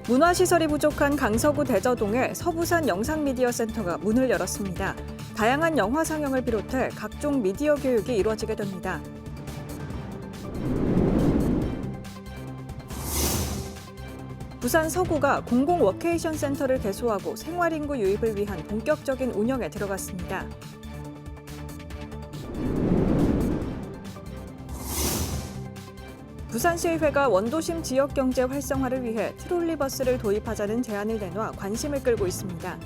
문화시설이 부족한 강서구 대저동에 서부산 영상미디어센터가 문을 열었습니다. 다양한 영화 상영을 비롯해 각종 미디어 교육이 이루어지게 됩니다. 부산 서구가 공공 워케이션 센터를 개소하고 생활인구 유입을 위한 본격적인 운영에 들어갔습니다. 부산시의회가 원도심 지역경제 활성화를 위해 트롤리버스를 도입하자는 제안을 내놔 관심을 끌고 있습니다.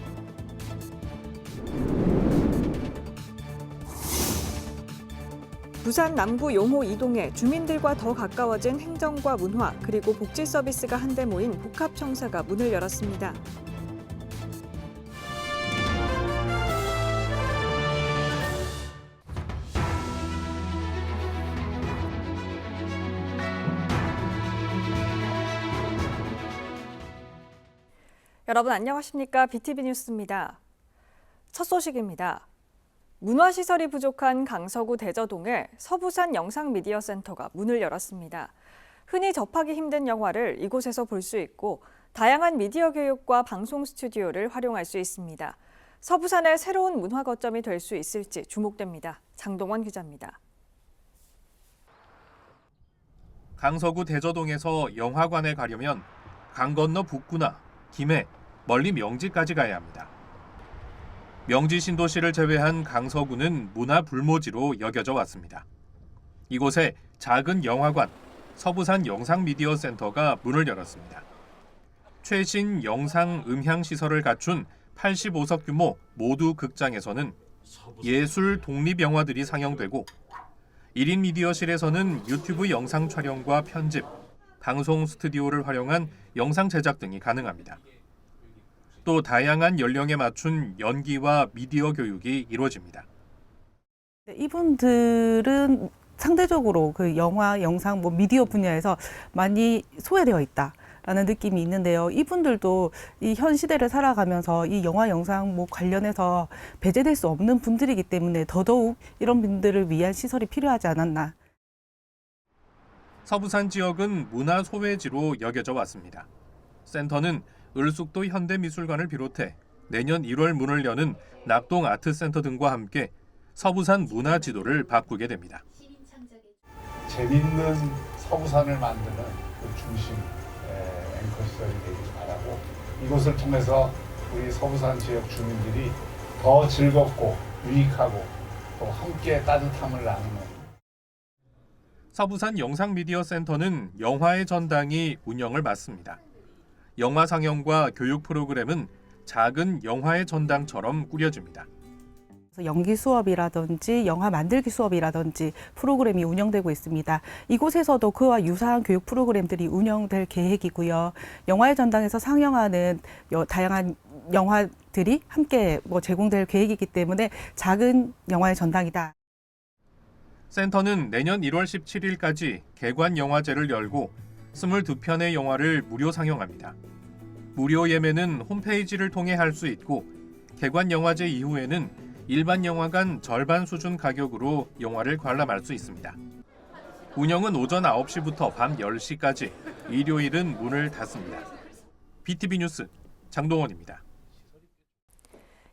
부산 남구 용호 2동에 주민들과 더 가까워진 행정과 문화 그리고 복지 서비스가 한데 모인 복합청사가 문을 열었습니다. 여러분 안녕하십니까? BTV 뉴스입니다. 첫 소식입니다. 문화시설이 부족한 강서구 대저동에 서부산 영상미디어센터가 문을 열었습니다. 흔히 접하기 힘든 영화를 이곳에서 볼 수 있고 다양한 미디어 교육과 방송 스튜디오를 활용할 수 있습니다. 서부산의 새로운 문화 거점이 될 수 있을지 주목됩니다. 장동원 기자입니다. 강서구 대저동에서 영화관에 가려면 강 건너 북구나 김해, 멀리 명지까지 가야 합니다. 명지 신도시를 제외한 강서구는 문화 불모지로 여겨져 왔습니다. 이곳에 작은 영화관, 서부산 영상미디어센터가 문을 열었습니다. 최신 영상 음향 시설을 갖춘 85석 규모 모두 극장에서는 예술 독립 영화들이 상영되고 1인 미디어실에서는 유튜브 영상 촬영과 편집, 방송 스튜디오를 활용한 영상 제작 등이 가능합니다. 또 다양한 연령에 맞춘 연기와 미디어 교육이 이루어집니다. 이분들은 상대적으로 그 영화, 영상, 미디어 분야에서 많이 소외되어 있다라는 느낌이 있는데요. 이분들도 이 현 시대를 살아가면서 이 영화, 영상 관련해서 배제될 수 없는 분들이기 때문에 더더욱 이런 분들을 위한 시설이 필요하지 않았나. 서부산 지역은 문화 소외지로 여겨져 왔습니다. 센터는 을숙도 현대미술관을 비롯해 내년 1월 문을 여는 낙동 아트센터 등과 함께 서부산 문화 지도를 바꾸게 됩니다. 재밌는 서부산을 만드는 그 중심 앵커 시설이 되길 바라고 이곳을 통해서 우리 서부산 지역 주민들이 더 즐겁고 유익하고 또 함께 따뜻함을 나누는 서부산 영상미디어센터는 영화의 전당이 운영을 맡습니다. 영화 상영과 교육 프로그램은 작은 영화의 전당처럼 꾸려집니다. 연기 수업이라든지 영화 만들기 수업이라든지 프로그램이 운영되고 있습니다. 이곳에서도 그와 유사한 교육 프로그램들이 운영될 계획이고요. 영화의 전당에서 상영하는 다양한 영화들이 함께 제공될 계획이기 때문에 작은 영화의 전당이다. 센터는 내년 1월 17일까지 개관 영화제를 열고 22편의 영화를 무료 상영합니다. 무료 예매는 홈페이지를 통해 할 수 있고 개관 영화제 이후에는 일반 영화관 절반 수준 가격으로 영화를 관람할 수 있습니다. 운영은 오전 9시부터 밤 10시까지, 일요일은 문을 닫습니다. BTV 뉴스 장동원입니다.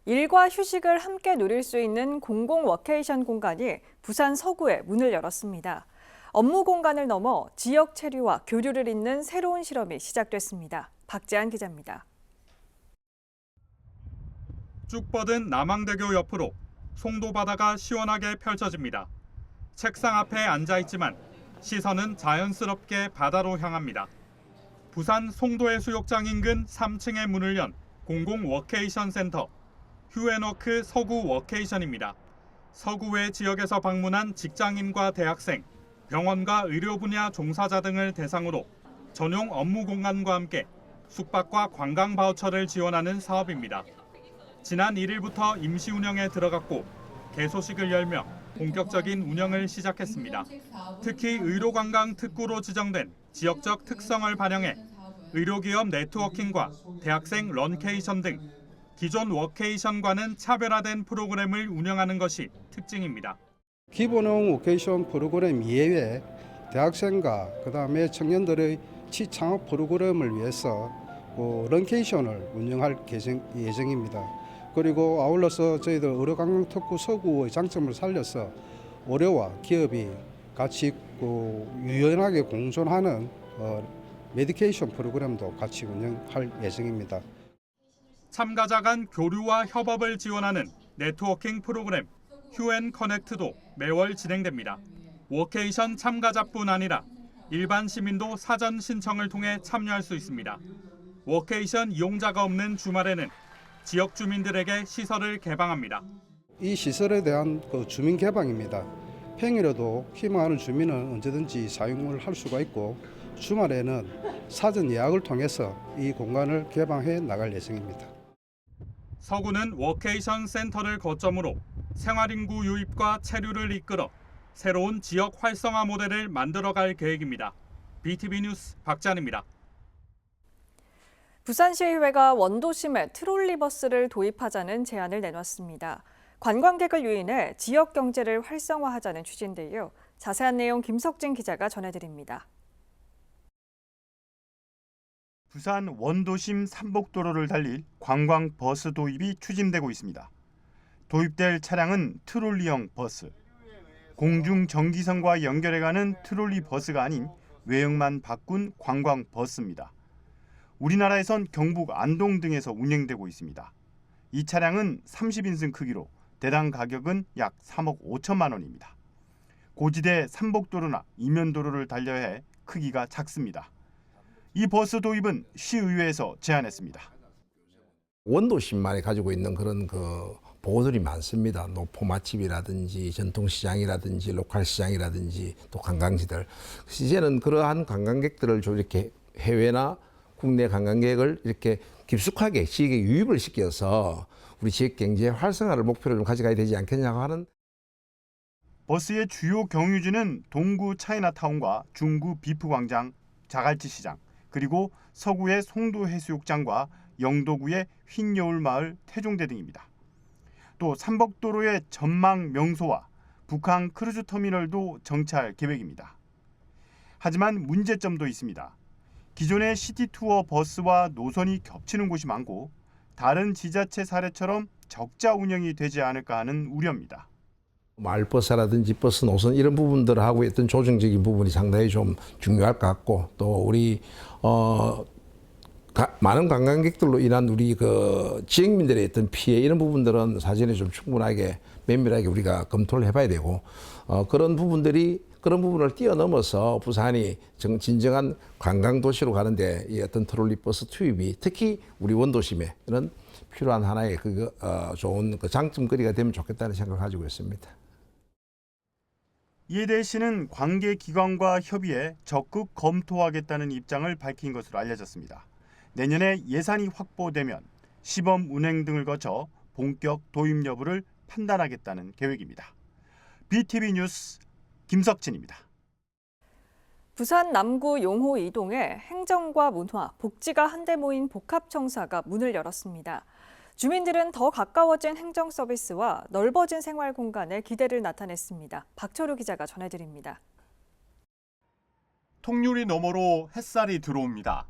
일과 휴식을 함께 누릴 수 있는 공공 워케이션 공간이 부산 서구에 문을 열었습니다. 업무 공간을 넘어 지역 체류와 교류를 잇는 새로운 실험이 시작됐습니다. 박재한 기자입니다. 쭉 뻗은 남항대교 옆으로 송도 바다가 시원하게 펼쳐집니다. 책상 앞에 앉아있지만 시선은 자연스럽게 바다로 향합니다. 부산 송도의 수욕장 인근 3층에 문을 연 공공 워케이션 센터, 휴앤워크 서구 워케이션입니다. 서구 외 지역에서 방문한 직장인과 대학생, 병원과 의료 분야 종사자 등을 대상으로 전용 업무 공간과 함께 숙박과 관광 바우처를 지원하는 사업입니다. 지난 1일부터 임시 운영에 들어갔고 개소식을 열며 본격적인 운영을 시작했습니다. 특히 의료관광 특구로 지정된 지역적 특성을 반영해 의료기업 네트워킹과 대학생 런케이션 등 기존 워케이션과는 차별화된 프로그램을 운영하는 것이 특징입니다. 기본형 워케이션 프로그램 이외에 대학생과 그다음에 청년들의 취창업 프로그램을 위해서 런케이션을 운영할 예정입니다. 그리고 아울러서 저희들 의료관광 특구 서구의 장점을 살려서 의료와 기업이 같이 유연하게 공존하는 메디케이션 프로그램도 같이 운영할 예정입니다. 참가자 간 교류와 협업을 지원하는 네트워킹 프로그램 휴앤 커넥트도 매월 진행됩니다. 워케이션 참가자뿐 아니라 일반 시민도 사전 신청을 통해 참여할 수 있습니다. 워케이션 이용자가 없는 주말에는 지역 주민들에게 시설을 개방합니다. 이 시설에 대한 주민 개방입니다. 평일에도 희망하는 주민은 언제든지 사용을 할 수가 있고 주말에는 사전 예약을 통해서 이 공간을 개방해 나갈 예정입니다. 서구는 워케이션 센터를 거점으로 생활인구 유입과 체류를 이끌어 새로운 지역 활성화 모델을 만들어갈 계획입니다. BTV 뉴스 박찬입니다. 부산시의회가 원도심에 트롤리버스를 도입하자는 제안을 내놨습니다. 관광객을 유인해 지역 경제를 활성화하자는 취지인데요. 자세한 내용 김석진 기자가 전해드립니다. 부산 원도심 삼복도로를 달릴 관광버스 도입이 추진되고 있습니다. 도입될 차량은 트롤리형 버스. 공중 전기선과 연결해가는 트롤리 버스가 아닌 외형만 바꾼 관광버스입니다. 우리나라에선 경북 안동 등에서 운행되고 있습니다. 이 차량은 30인승 크기로 대당 가격은 약 3억 5천만 원입니다. 고지대 삼복도로나 이면도로를 달려야 해 크기가 작습니다. 이 버스 도입은 시의회에서 제안했습니다. 원도심만이 가지고 있는 그런 보고들이 많습니다. 노포 맛집이라든지 전통시장이라든지 로컬 시장이라든지 또 관광지들. 이제는 그러한 관광객들을 좀 이렇게 해외나 국내 관광객을 이렇게 깊숙하게 지역에 유입을 시켜서 우리 지역 경제 활성화를 목표로 좀 가져가야 되지 않겠냐고 하는. 버스의 주요 경유지는 동구 차이나타운과 중구 비프광장, 자갈치 시장, 그리고 서구의 송도해수욕장과 영도구의 흰여울마을 태종대 등입니다. 또 삼복도로의 전망 명소와 북한 크루즈 터미널도 정차할 계획입니다. 하지만 문제점도 있습니다. 기존의 시티투어 버스와 노선이 겹치는 곳이 많고 다른 지자체 사례처럼 적자 운영이 되지 않을까 하는 우려입니다. 마을버스라든지 버스 노선 이런 부분들하고 어떤 조정적인 부분이 상당히 좀 중요할 것 같고 또 우리 많은 관광객들로 인한 우리 지역민들의 어떤 피해 이런 부분들은 사전에 좀 충분하게 면밀하게 우리가 검토를 해봐야 되고 그런 부분을 뛰어넘어서 부산이 진정한 관광도시로 가는데 이 어떤 트롤리버스 투입이 특히 우리 원도심에는 필요한 하나의 좋은 장점거리가 되면 좋겠다는 생각을 가지고 있습니다. 이에 대해 시는 관계기관과 협의해 적극 검토하겠다는 입장을 밝힌 것으로 알려졌습니다. 내년에 예산이 확보되면 시범 운행 등을 거쳐 본격 도입 여부를 판단하겠다는 계획입니다. BTV 뉴스 김석진입니다. 부산 남구 용호 이동에 행정과 문화, 복지가 한데 모인 복합청사가 문을 열었습니다. 주민들은 더 가까워진 행정 서비스와 넓어진 생활 공간에 기대를 나타냈습니다. 박철우 기자가 전해드립니다. 통유리 너머로 햇살이 들어옵니다.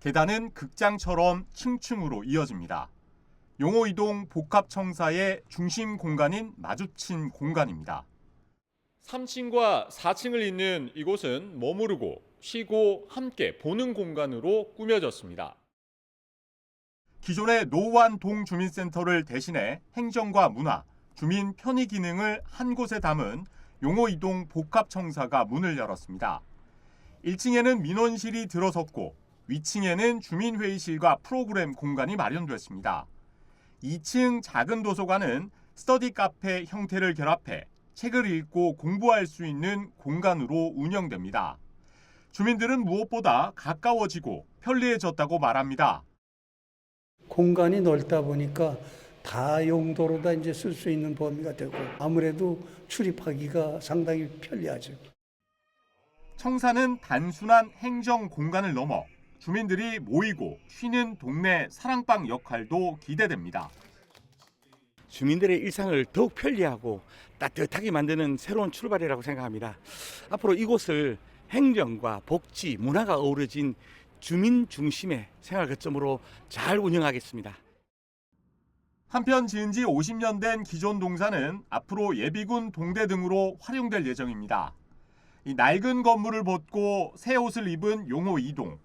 계단은 극장처럼 층층으로 이어집니다. 용호 이동 복합청사의 중심 공간인 마주친 공간입니다. 3층과 4층을 잇는 이곳은 머무르고 쉬고 함께 보는 공간으로 꾸며졌습니다. 기존의 노원 동주민센터를 대신해 행정과 문화, 주민 편의 기능을 한 곳에 담은 용호 이동 복합청사가 문을 열었습니다. 1층에는 민원실이 들어섰고 위층에는 주민회의실과 프로그램 공간이 마련됐습니다. 2층 작은 도서관은 스터디 카페 형태를 결합해 책을 읽고 공부할 수 있는 공간으로 운영됩니다. 주민들은 무엇보다 가까워지고 편리해졌다고 말합니다. 공간이 넓다 보니까 다 용도로 다 이제 쓸 수 있는 범위가 되고 아무래도 출입하기가 상당히 편리하죠. 청사는 단순한 행정 공간을 넘어 주민들이 모이고 쉬는 동네 사랑방 역할도 기대됩니다. 주민들의 일상을 더욱 편리하고 따뜻하게 만드는 새로운 출발이라고 생각합니다. 앞으로 이곳을 행정과 복지, 문화가 어우러진 주민 중심의 생활 거점으로 잘 운영하겠습니다. 한편 지은 지 50년 된 기존 동사는 앞으로 예비군 동대 등으로 활용될 예정입니다. 이 낡은 건물을 벗고 새 옷을 입은 용호 이동,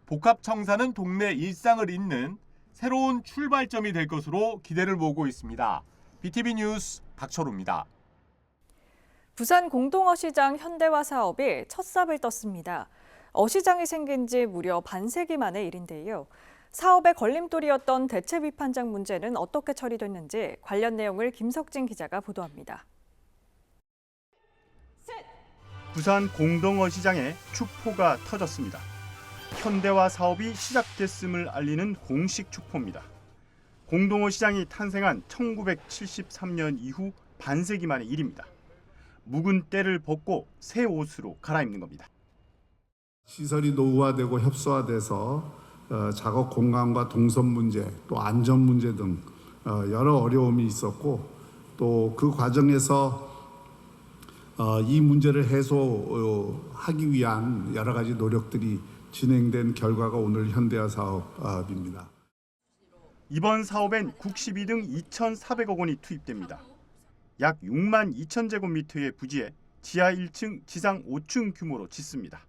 복합청사는 동네 일상을 잇는 새로운 출발점이 될 것으로 기대를 모으고 있습니다. BTV 뉴스 박철우입니다. 부산 공동어시장 현대화 사업이 첫 삽을 떴습니다. 어시장이 생긴 지 무려 반세기 만의 일인데요. 사업의 걸림돌이었던 대체 위판장 문제는 어떻게 처리됐는지 관련 내용을 김석진 기자가 보도합니다. 부산 공동어시장에 축포가 터졌습니다. 현대화 사업이 시작됐음을 알리는 공식 축포입니다. 공동어시장이 탄생한 1973년 이후 반세기 만의 일입니다. 묵은 때를 벗고 새 옷으로 갈아입는 겁니다. 시설이 노후화되고 협소화돼서 작업 공간과 동선 문제, 또 안전 문제 등 여러 어려움이 있었고 또 그 과정에서 이 문제를 해소하기 위한 여러 가지 노력들이 진행된 결과가 오늘 현대화 사업입니다. 이번 사업엔 국시비 등 2,400억 원이 투입됩니다. 약 6만 2천 제곱미터의 부지에 지하 1층, 지상 5층 규모로 짓습니다.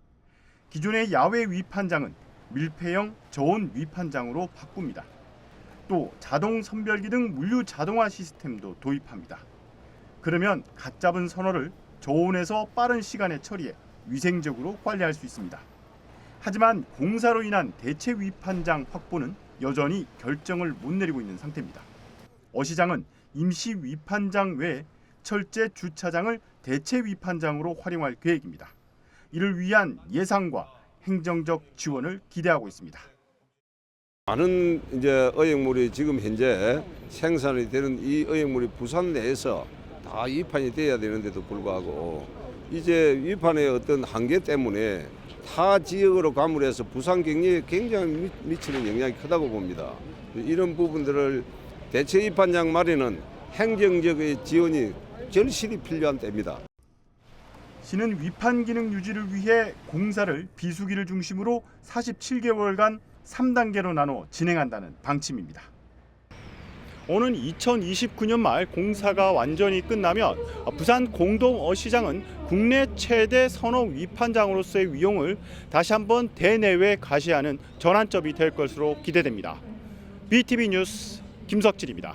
기존의 야외 위판장은 밀폐형 저온 위판장으로 바꿉니다. 또 자동 선별기 등 물류 자동화 시스템도 도입합니다. 그러면 갓 잡은 선어를 저온에서 빠른 시간에 처리해 위생적으로 관리할 수 있습니다. 하지만 공사로 인한 대체 위판장 확보는 여전히 결정을 못 내리고 있는 상태입니다. 어시장은 임시 위판장 외에 철제 주차장을 대체 위판장으로 활용할 계획입니다. 이를 위한 예산과 행정적 지원을 기대하고 있습니다. 많은 이제 어획물이 지금 현재 생산이 되는 이 어획물이 부산 내에서 다 위판이 돼야 되는데도 불구하고 이제 위판의 어떤 한계 때문에 타 지역으로 가물해서 부산 경제에 굉장히 미치는 영향이 크다고 봅니다. 이런 부분들을 대체 위판장 마련은 행정적인 지원이 절실히 필요한 때입니다. 시는 위판 기능 유지를 위해 공사를 비수기를 중심으로 47개월간 3단계로 나눠 진행한다는 방침입니다. 오는 2029년 말 공사가 완전히 끝나면 부산 공동어시장은 국내 최대 선어 위판장으로서의 위용을 다시 한번 대내외 가시하는 전환점이 될 것으로 기대됩니다. BTV 뉴스 김석진입니다.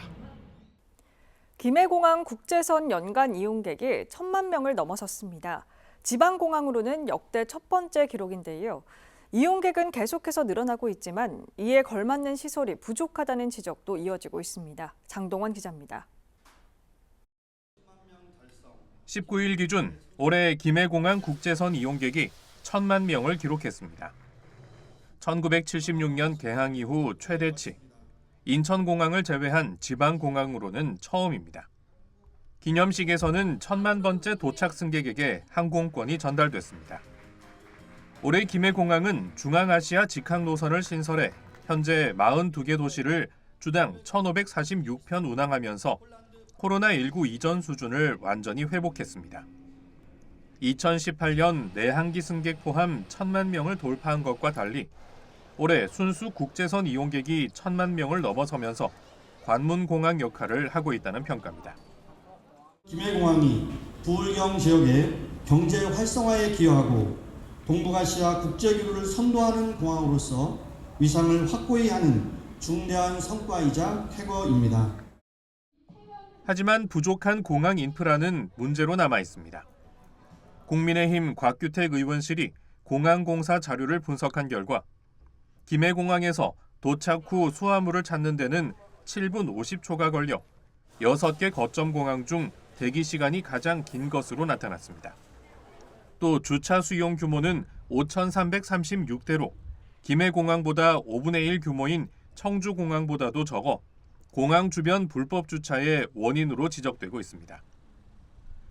김해공항 국제선 연간 이용객이 1,000만 명을 넘어섰습니다. 지방공항으로는 역대 첫 번째 기록인데요. 이용객은 계속해서 늘어나고 있지만 이에 걸맞는 시설이 부족하다는 지적도 이어지고 있습니다. 장동원 기자입니다. 19일 기준 올해 김해공항 국제선 이용객이 1,000만 명을 기록했습니다. 1976년 개항 이후 최대치, 인천공항을 제외한 지방공항으로는 처음입니다. 기념식에서는 1,000만 번째 도착 승객에게 항공권이 전달됐습니다. 올해 김해공항은 중앙아시아 직항 노선을 신설해 현재 42개 도시를 주당 1,546편 운항하면서 코로나19 이전 수준을 완전히 회복했습니다. 2018년 내항기 승객 포함 1,000만 명을 돌파한 것과 달리 올해 순수 국제선 이용객이 1,000만 명을 넘어서면서 관문공항 역할을 하고 있다는 평가입니다. 김해공항이 부울경 지역의 경제 활성화에 기여하고 동북아시아 국제기류를 선도하는 공항으로서 위상을 확고히 하는 중대한 성과이자 쾌거입니다. 하지만 부족한 공항 인프라는 문제로 남아 있습니다. 국민의힘 곽규택 의원실이 공항공사 자료를 분석한 결과 김해공항에서 도착 후 수화물을 찾는 데는 7분 50초가 걸려 6개 거점 공항 중 대기 시간이 가장 긴 것으로 나타났습니다. 또 주차 수용 규모는 5,336대로 김해공항보다 5분의 1 규모인 청주공항보다도 적어 공항 주변 불법 주차의 원인으로 지적되고 있습니다.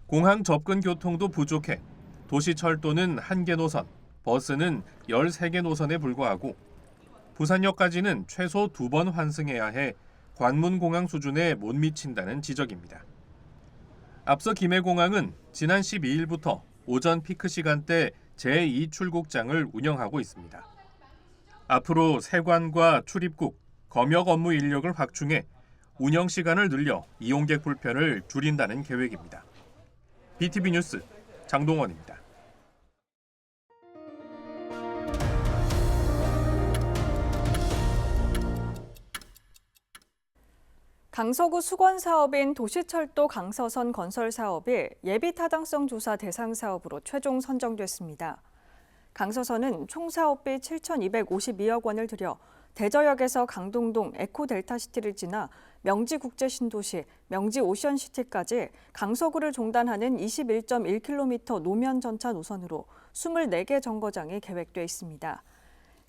공항 접근 교통도 부족해 도시철도는 1개 노선, 버스는 13개 노선에 불과하고 부산역까지는 최소 2번 환승해야 해 관문공항 수준에 못 미친다는 지적입니다. 앞서 김해공항은 지난 12일부터 오전 피크 시간대 제2출국장을 운영하고 있습니다. 앞으로 세관과 출입국, 검역 업무 인력을 확충해 운영 시간을 늘려 이용객 불편을 줄인다는 계획입니다. BTV 뉴스 장동원입니다. 강서구 수건 사업인 도시철도 강서선 건설 사업이 예비 타당성 조사 대상 사업으로 최종 선정됐습니다. 강서선은 총 사업비 7,252억 원을 들여 대저역에서 강동동 에코델타시티를 지나 명지국제신도시, 명지오션시티까지 강서구를 종단하는 21.1km 노면 전차 노선으로 24개 정거장이 계획돼 있습니다.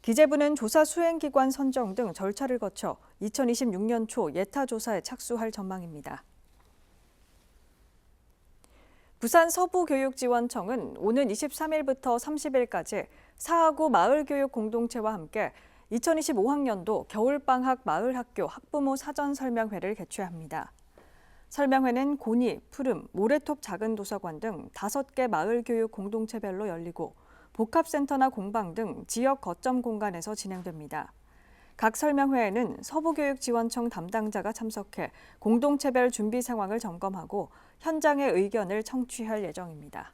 기재부는 조사 수행기관 선정 등 절차를 거쳐 2026년 초 예타 조사에 착수할 전망입니다. 부산 서부교육지원청은 오는 23일부터 30일까지 사하구 마을교육 공동체와 함께 2025학년도 겨울방학 마을학교 학부모 사전 설명회를 개최합니다. 설명회는 고니, 푸름, 모래톱 작은 도서관 등 5개 마을교육 공동체별로 열리고 복합센터나 공방 등 지역 거점 공간에서 진행됩니다. 각 설명회에는 서부교육지원청 담당자가 참석해 공동체별 준비 상황을 점검하고 현장의 의견을 청취할 예정입니다.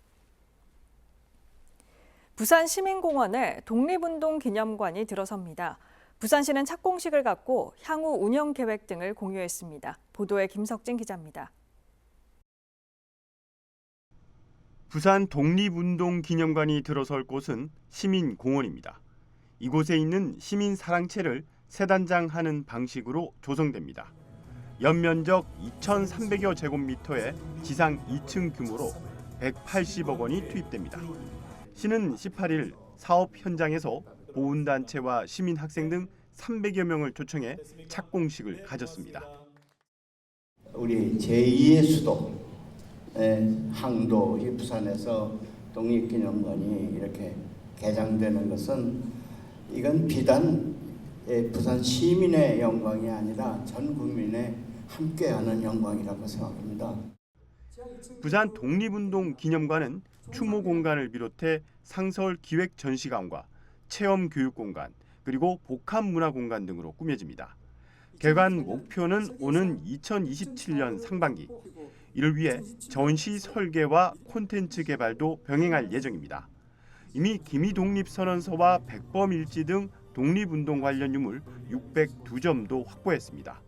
부산 시민공원에 독립운동 기념관이 들어섭니다. 부산시는 착공식을 갖고 향후 운영 계획 등을 공유했습니다. 보도에 김석진 기자입니다. 부산 독립운동 기념관이 들어설 곳은 시민공원입니다. 이곳에 있는 시민 사랑채를 세단장하는 방식으로 조성됩니다. 연면적 2,300여 제곱미터의 지상 2층 규모로 180억 원이 투입됩니다. 시는 18일 사업 현장에서 보훈단체와 시민학생 등 300여 명을 초청해 착공식을 가졌습니다. 우리 제2의 수도 항도 이 부산에서 독립기념관이 이렇게 개장되는 것은 이건 비단 부산 시민의 영광이 아니라 전 국민의 함께하는 영광이라고 생각합니다. 부산 독립운동 기념관은 추모 공간을 비롯해 상설 기획 전시관과 체험 교육 공간 그리고 복합 문화 공간 등으로 꾸며집니다. 개관 목표는 오는 2027년 상반기. 이를 위해 전시 설계와 콘텐츠 개발도 병행할 예정입니다. 이미 기미독립선언서와 백범일지 등 독립운동 관련 유물 602점도 확보했습니다.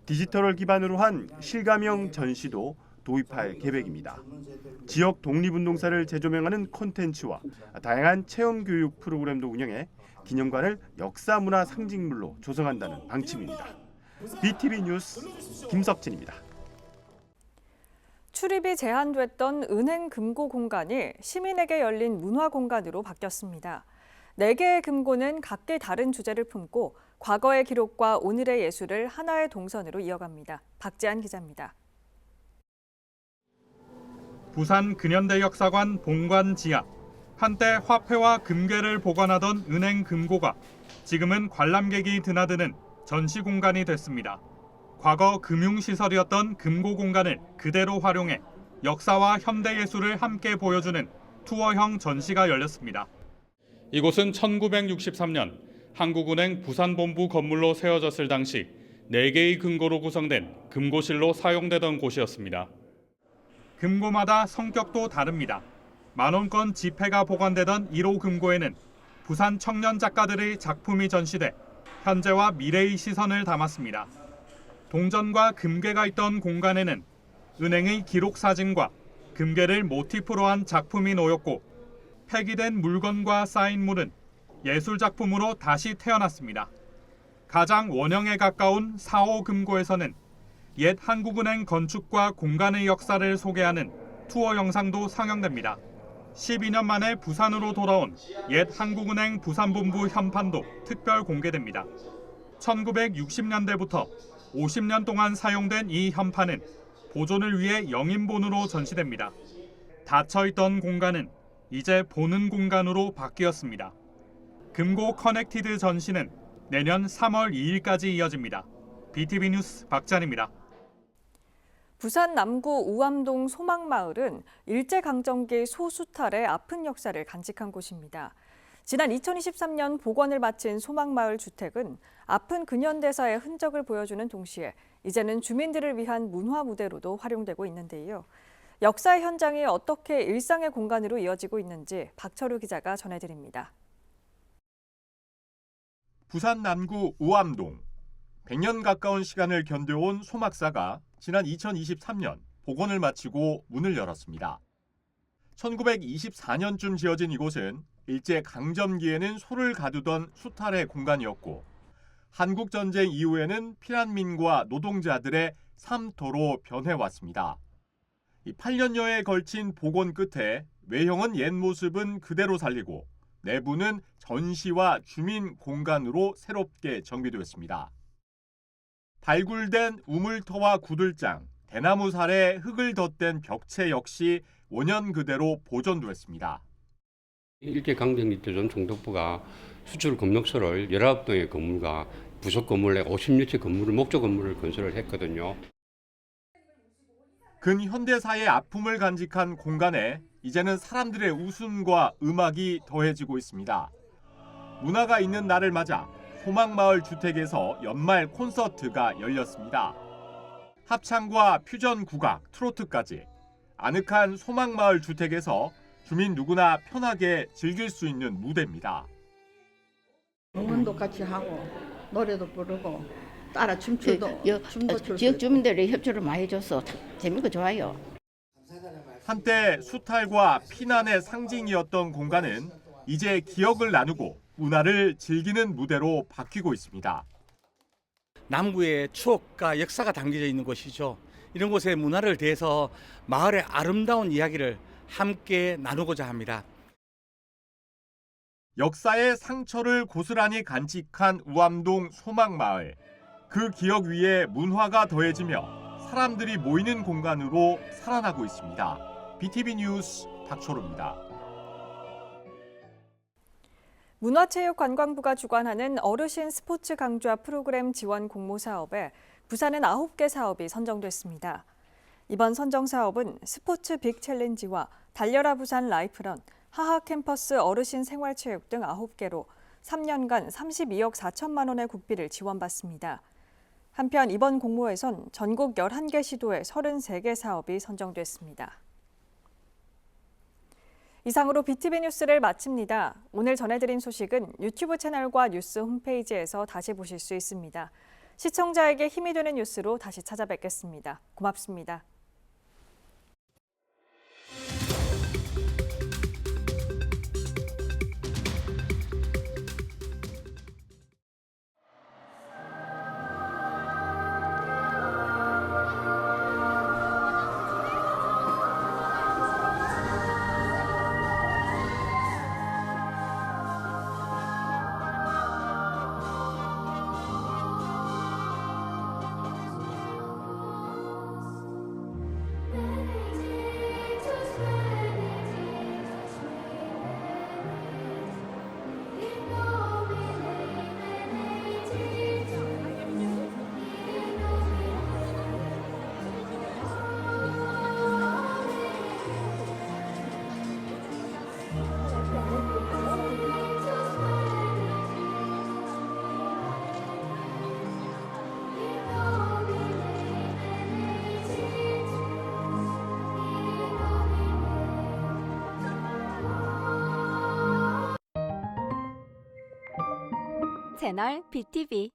디지털을 기반으로 한 실감형 전시도 도입할 계획입니다. 지역 독립운동사를 재조명하는 콘텐츠와 다양한 체험교육 프로그램도 운영해 기념관을 역사문화 상징물로 조성한다는 방침입니다. BTV 뉴스 김석진입니다. 출입이 제한됐던 은행 금고 공간이 시민에게 열린 문화 공간으로 바뀌었습니다. 4개의 금고는 각기 다른 주제를 품고 과거의 기록과 오늘의 예술을 하나의 동선으로 이어갑니다. 박지한 기자입니다. 부산 근현대 역사관 본관 지하. 한때 화폐와 금괴를 보관하던 은행 금고가 지금은 관람객이 드나드는 전시 공간이 됐습니다. 과거 금융시설이었던 금고 공간을 그대로 활용해 역사와 현대 예술을 함께 보여주는 투어형 전시가 열렸습니다. 이곳은 1963년 한국은행 부산본부 건물로 세워졌을 당시 4개의 금고로 구성된 금고실로 사용되던 곳이었습니다. 금고마다 성격도 다릅니다. 만원권 지폐가 보관되던 1호 금고에는 부산 청년 작가들의 작품이 전시돼 현재와 미래의 시선을 담았습니다. 동전과 금괴가 있던 공간에는 은행의 기록 사진과 금괴를 모티프로 한 작품이 놓였고 폐기된 물건과 사인물은 예술 작품으로 다시 태어났습니다. 가장 원형에 가까운 4호 금고에서는 옛 한국은행 건축과 공간의 역사를 소개하는 투어 영상도 상영됩니다. 12년 만에 부산으로 돌아온 옛 한국은행 부산본부 현판도 특별 공개됩니다. 1960년대부터 50년 동안 사용된 이 현판은 보존을 위해 영인본으로 전시됩니다. 닫혀있던 공간은 이제 보는 공간으로 바뀌었습니다. 금고 커넥티드 전시는 내년 3월 2일까지 이어집니다. BTV 뉴스 박찬입니다. 부산 남구 우암동 소망마을은 일제강점기 소수탈의 아픈 역사를 간직한 곳입니다. 지난 2023년 복원을 마친 소망마을 주택은 아픈 근현대사의 흔적을 보여주는 동시에 이제는 주민들을 위한 문화 무대로도 활용되고 있는데요. 역사의 현장이 어떻게 일상의 공간으로 이어지고 있는지 박철우 기자가 전해드립니다. 부산 남구 우암동. 100년 가까운 시간을 견뎌온 소막사가 지난 2023년 복원을 마치고 문을 열었습니다. 1924년쯤 지어진 이곳은 일제 강점기에는 소를 가두던 수탈의 공간이었고 한국전쟁 이후에는 피난민과 노동자들의 삶터로 변해왔습니다. 8년여에 걸친 복원 끝에 외형은 옛 모습은 그대로 살리고 내부는 전시와 주민 공간으로 새롭게 정비되었습니다. 발굴된 우물터와 구들장, 대나무 살에 흙을 덧댄 벽체 역시 원형 그대로 보존됐습니다. 일제강점기 때 전 총독부가 수출 검역소를 19동의 건물과 부속 건물에 56채 건물을 목조 건물을 건설을 했거든요. 근현대사의 아픔을 간직한 공간에 이제는 사람들의 웃음과 음악이 더해지고 있습니다. 문화가 있는 날을 맞아 소망마을 주택에서 연말 콘서트가 열렸습니다. 합창과 퓨전 국악, 트로트까지 아늑한 소망마을 주택에서 주민 누구나 편하게 즐길 수 있는 무대입니다. 응원도 같이 하고 노래도 부르고 따라 춤추도 춤도 출 지역 주민들이 협조를 많이 해줘서 재밌고 좋아요. 한때 수탈과 피난의 상징이었던 공간은 이제 기억을 나누고 문화를 즐기는 무대로 바뀌고 있습니다. 남구의 추억과 역사가 담겨져 있는 곳이죠. 이런 곳에 문화를 대해서 마을의 아름다운 이야기를 함께 나누고자 합니다. 역사의 상처를 고스란히 간직한 우암동 소망마을. 그 기억 위에 문화가 더해지며 사람들이 모이는 공간으로 살아나고 있습니다. BTV 뉴스 박철우입니다. 문화체육관광부가 주관하는 어르신 스포츠 강좌 프로그램 지원 공모 사업에 부산은 9개 사업이 선정됐습니다. 이번 선정 사업은 스포츠 빅 챌린지와 달려라 부산 라이프런, 하하 캠퍼스 어르신 생활체육 등 9개로 3년간 32억 4천만 원의 국비를 지원받습니다. 한편 이번 공모에선 전국 11개 시도의 33개 사업이 선정됐습니다. 이상으로 BTV 뉴스를 마칩니다. 오늘 전해드린 소식은 유튜브 채널과 뉴스 홈페이지에서 다시 보실 수 있습니다. 시청자에게 힘이 되는 뉴스로 다시 찾아뵙겠습니다. 고맙습니다. 채널 BTV